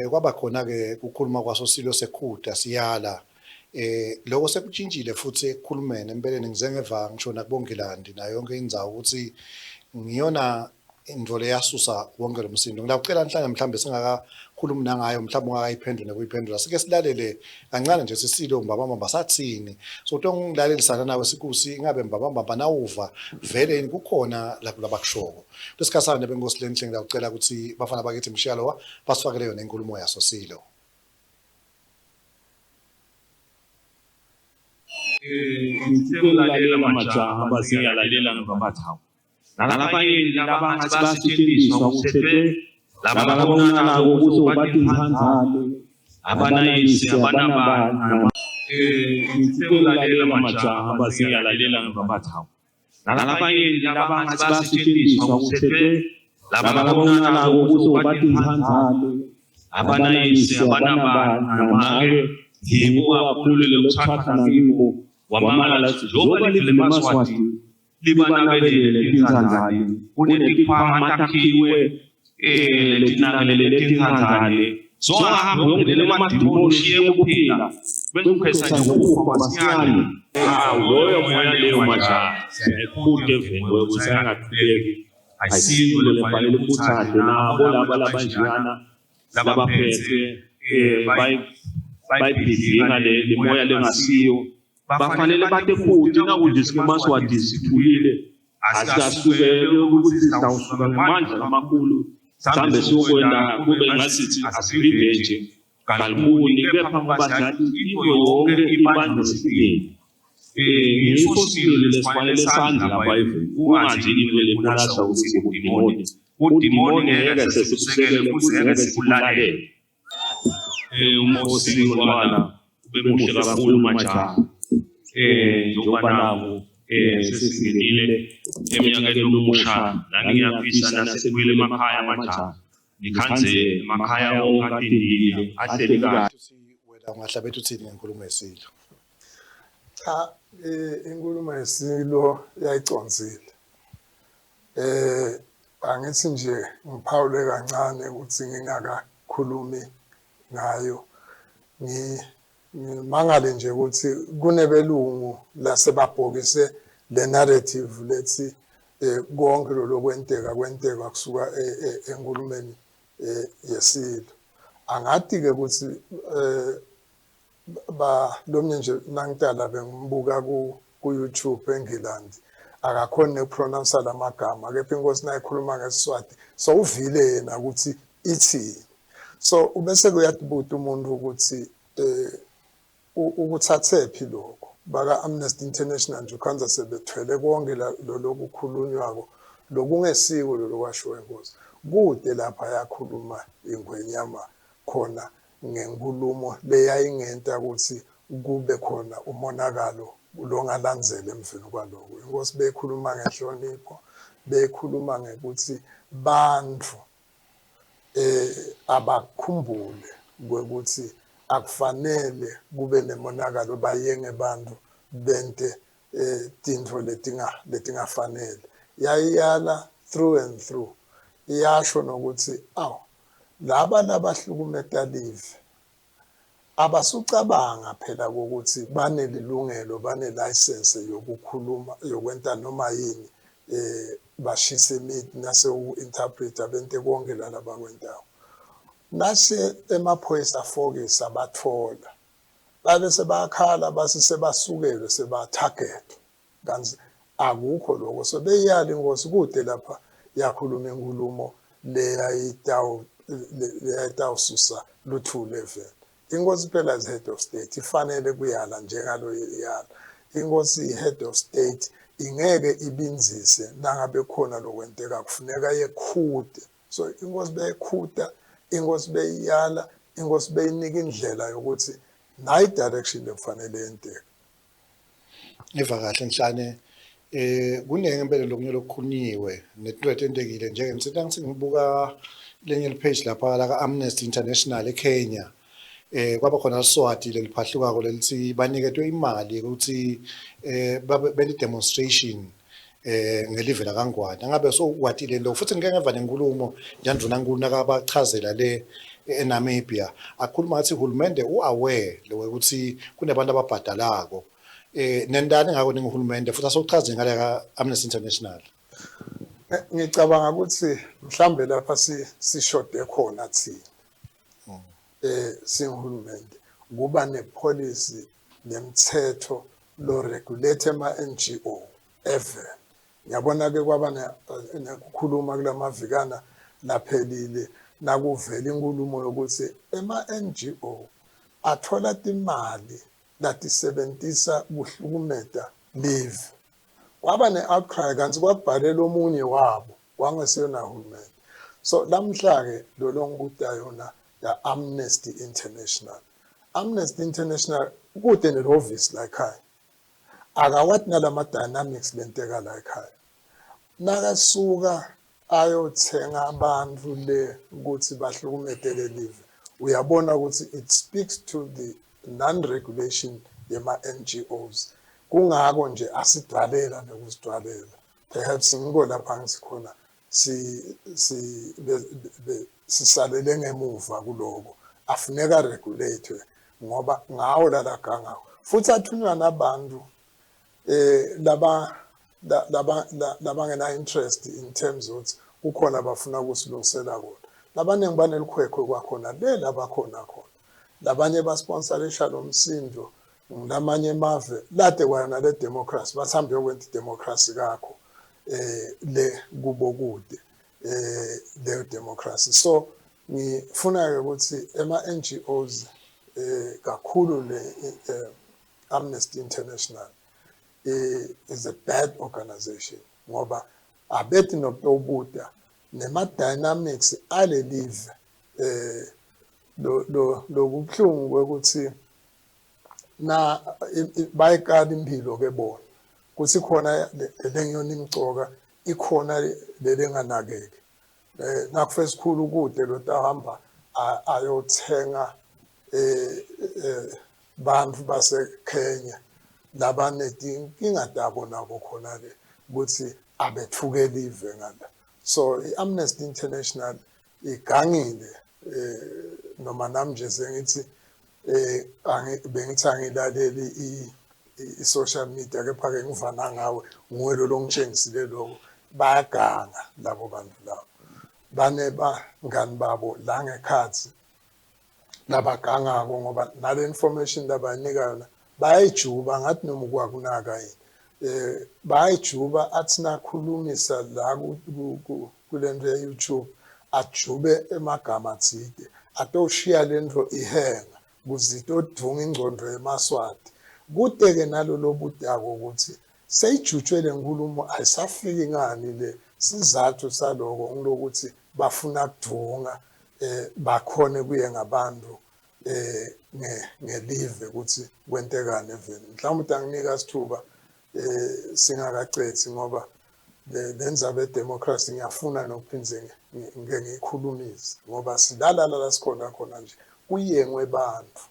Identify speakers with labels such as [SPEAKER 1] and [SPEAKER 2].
[SPEAKER 1] kwaba khona ke ukukhuluma kwaso silo sekhuda siyala lokho sekutshintshile futhi ekukhulumene empeleni ngize ngeva ngisho nakubongilandi nayo yonke indzawo ukuthi ngiyona into leyasusa wonke lo msindo. Ngilacela mhlawumbe singakakhulumi nangayo mhlawumbe ungakayiphendule kuyiphendula sike silalele kancane nje sisilo mbabamba sathini so tongilalelisa nawe sikusi ingabe mbabamba nawuva vele yini kukhona la kulabakushoko lesikhathana benkosi lenhle ngilacela ukuthi bafana bakithi mshiyalo basifakele yona inkulumo yaso silo.
[SPEAKER 2] Ngithemlalela majaha basingalalela ngabathawu nalabanye laba ngabasetshenziswa kuthethwe laba babonana ukuthi ubathi ngizanzane abanayisi abanabana ngithemlalela majaha basingalalela ngabathawu nalabanye laba ngabasetshenziswa kuthethwe laba babonana ukuthi ubathi ngizanzane abanayisi abanabana manje ngibo kakhulu lokuthatha ngibo wamangala njengoba live Mswati libanabelele tinzanzane kunelipha matakhiwe letinangelele tinzanzane zohamba ngongele madimoni shiye kuphila bekukhesa ngokufa masinyane loyo moya leyo majaha ekhude venwe kusangathuleki ayisizo lefanele ukuthathe nabo laba labanjana labaphethe bayibhidinga le moya lengasiyo bafanele bate futhi nakudisike Mswati sithulile asasukele ukuthi sawusuka ngamandla amakhulu sambe siyokwenda kube ngasithi asilive nje kalibuni kepha kubadlali into yonke ibandla sipini ngisosile lesifanele sandla lapha evu ungathi into lemulasa ukuthi udimoni ngeke sesisekele futhi ngeke sikulalele umosi wona ube muhle kakhulu majaha njengoba nabo sesingenile eminyakeni omusha nani ngiyafisa nasebuyele emakhaya majaha nikhanze emakhaya onke atindile ahleli kahle
[SPEAKER 1] wena ungahlabetha uthini ngenkulumo yesilo.
[SPEAKER 3] Cha inkulumo yesilo yayiconzile angithi nje ngiphawule kancane ukuthi ngingakakhulumi ngayo ngimangale nje ukuthi kunebelungu lasebabhokise le narrative lethi konke lokwenteka kusuka enkulumeni yesilo angati ke ukuthi lomnye nje nangidala bengimbuka ku YouTube eNgilandi akakhona ukupronounce lamagama kepha inkosi nayikhuluma ngeSiswati so uvile yena ukuthi ithi so ubese kuyatibuta umuntu ukuthi ukuthathe phi lokho baka Amnesty International nje khanza sebethwele konke lokhu khulunywako lokungesiko lokwashiwo inkosi kude lapha yakhuluma ingwenyama khona ngenkulumo leyayingenta ukuthi kube khona umonakalo longalandzele emveni kwaloko inkosi beyikhuluma ngenhlonipho beyikhuluma ngekuthi bantu abakhumbule ukuthi akufanele kube nemonakalo bayenge bantu bente tintfo letingafanele yayiyala through and through iyasho nokuthi laba labahlukumeta live abasucabanga phela ukuthi banelilungelo banelicense yokukhuluma yokwenta noma yini bashise imithi nase u-interpreter bente konke lana bakwentayo nase emaphoyisa fokisa bathola babe sebakhala base sebasukelwe sebatarget kanti akukho lokho so beyiyala inkosi kude lapha yakhuluma inkulumo leyayitawususa luthu level inkosi phela as head of state ifanele kuyala njengalo yala inkosi head of state ingeke ibinzise nangabe khona lokwenteka kufuneka yekhude so inkosi beyikhuda inkosi beyiyala inkosi beyinika indlela yokuthi nayi direction lekufanele yenteke
[SPEAKER 1] eva kahle nhlane kunenge impela lokunye lokukhunyiwe netinto etentekile njengemsebenzi ngithi ngibuka lenye page lapha la Amnesty International eKenya kwaba khona Mswati leliphahluka lelithi baniketwe imali ukuthi bene demonstration ngelive la kaNgwane ngabe so kwatile ndo futhi ngeke ngeva nenkulumo yandvuna nkulu nakabachazela le eNamibia akhuluma ngathi uhulumende uaware lokuthi kunabantu ababhadalako nendani ngako ninguhulumende futhi asokuchaze ngale ka Amnesty International.
[SPEAKER 3] Ngicabanga ukuthi mhlambe lapha sishode khona thina singuhulumende kuba nepolicy nemithetho lo regulate ama-NGO ever. Ngiyabona ke kwaba ukukhuluma kulamavikana laphelile nakuvela inkulumo yokuthi ama-NGO athola imali latisebenzisa kuhlukumeza live. Kwaba ne-outcry kanti kwakubhalela omunye wabo wangesiyona hulumende. So lamhla-ke lo ngikudayona ya Amnesty International. Amnesty International kude ne-office la ekhaya. Akawathi nalama dynamics lenteka la ekhaya. Nakasuka ayothenga abantu le ukuthi bahlukumezele live. Uyabona ukuthi it speaks to the non-regulation yema-NGOs. Kungako nje asidwalela nokusidwalela. Perhaps ngiko lapha ngisikhona sisalele ngemuva kuloko. Afuneka regulate ngoba ngawo lalaganga. Futhi athunywa nabantu laba ngena interest in terms of ukhona bafuna ukusilungisela kodwa. Labaningi banelikhwekhwe kwakhona le labakhona khona. Labanye basponsorisha lo msindo lamanye emave lade kwana le democracy bathambe yokwenza democracy kakho le kubo kude le democracy. So ngifuna ukuthi ema-NGOs kakhulu le Amnesty International is a bad organization ngoba abethi nokubuda nema-dynamics ale live lo kubuhlungu ukuthi na bayikala impilo ke bona kuthi khona lengiyona imcoka ikhona lelenganakeke nakufesa isikhulu kude lo tahamba ayothenga bantu baseKenya labanedinkinga dabo nabo khona le ukuthi abethuke live ngala. So i-Amnesty International igangile noma nami nje sengithi bengithi angilaleli i-social media kepha-ke ngivana ngawe nguwe lo ngitshengisile lokho bayaganga labo bantu labo banebangani babo la ngekhathi labagangako ngoba nale information labanika yona bayayijuba ngathi noma ukwakunaka yini bayayijuba athi nakhulumisa la kule nto ye-YouTube ajube emagama athide atoshiya le nto ihenga kuzito odunga ingcondo yeMswati kude-ke nalolo budako ukuthi seyijutshwe le nkulumo ayisafiki ngani le sizathu saloko ngilokuthi bafuna kudunga bakhone kuye ngabantu ngelive ukuthi kwentekane eveni. Mhlawumbe ukuthi anginika isithuba singakacethi ngoba lenzaba edemocracy ngiyafuna nokuphindze ngikhulumise ngoba silalala la sikhona khona nje kuyengwe bantu.